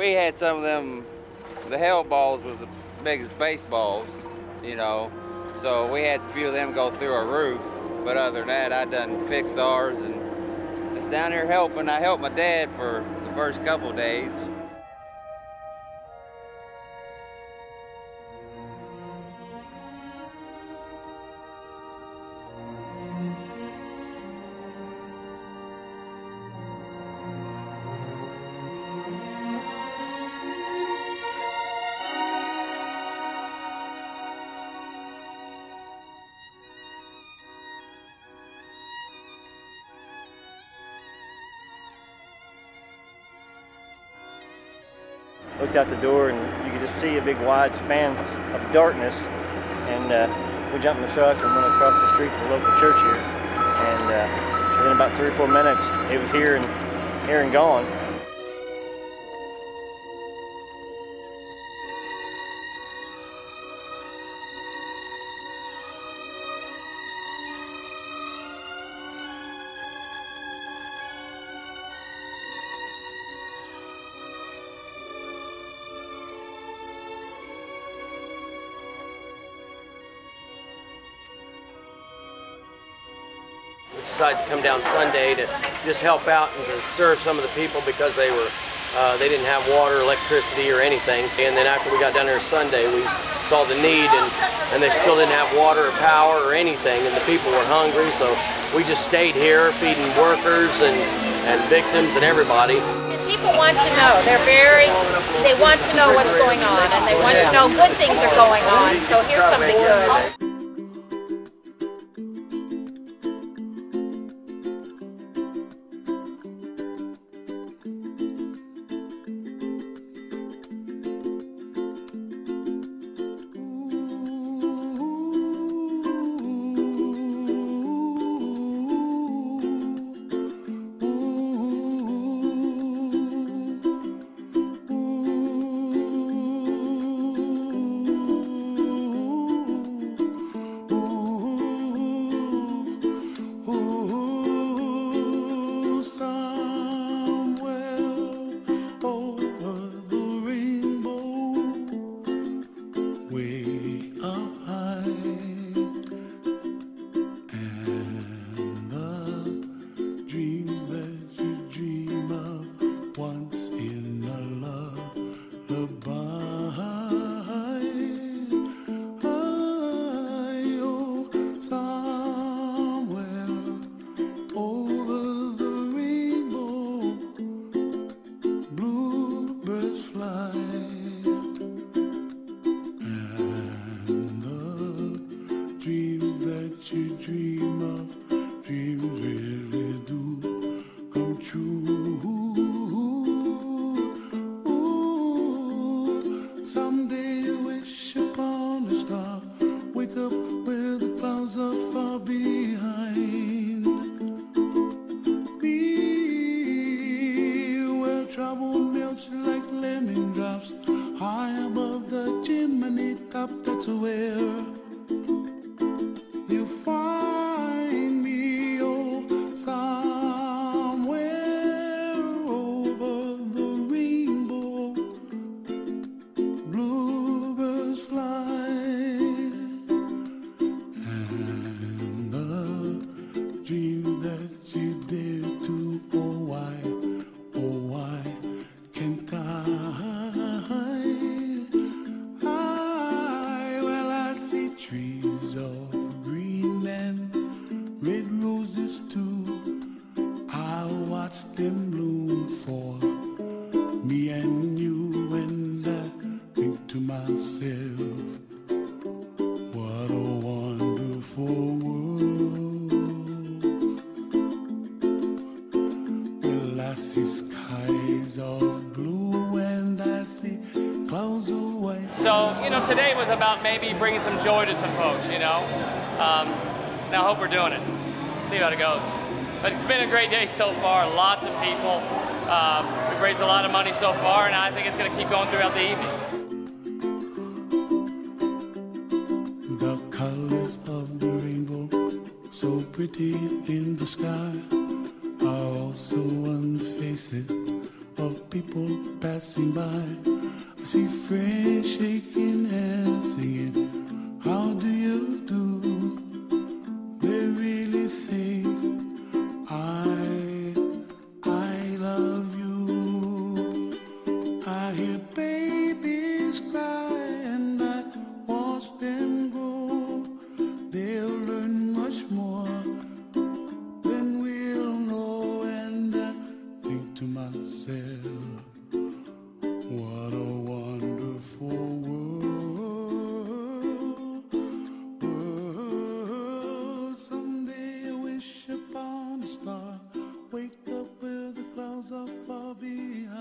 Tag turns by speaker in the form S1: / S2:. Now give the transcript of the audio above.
S1: We had some of them, the hell balls was the biggest baseballs, you know, so we had a few of them go through our roof. But other than that, I done fixed ours and just down here helping. I helped my dad for the first couple of days.
S2: Looked out the door and you could just see a big wide span of darkness, and we jumped in the truck and went across the street to the local church here, and within about 3 or 4 minutes it was here and gone.
S3: We decided to come down Sunday to just help out and to serve some of the people because they didn't have water, electricity, or anything. And then after we got down there Sunday, we saw the need, and they still didn't have water or power or anything, and the people were hungry. So we just stayed here feeding workers and victims and everybody.
S4: People want to know. They want to know what's going on, and they want to know good things are going on. So here's something good.
S5: Trouble melts like lemon drops high above the chimney top. That's where you find me, oh, somewhere over the rainbow. Bluebirds fly, and the dreams that you dare to, oh why can't well, I see trees of green and red roses too. I watch them bloom for me and you, and I think to myself, what a wonderful world. Well, I see skies of blue and I see clouds of white.
S6: So, you know, today was about maybe bringing some joy to some folks, you know. Now I hope we're doing it. See how it goes. But it's been a great day so far, lots of people. We've raised a lot of money so far, and I think it's going to keep going throughout the evening.
S5: The colors of the rainbow, so pretty in the sky, are also on the faces of people passing by. I see friends shaking hands, singing, how do you do? They really say, I love you. I hear babies cry and I watch them grow. They'll learn much more than we'll know. And I think to myself, what a wonderful world. Someday I wish upon a star, wake up where the clouds are far behind.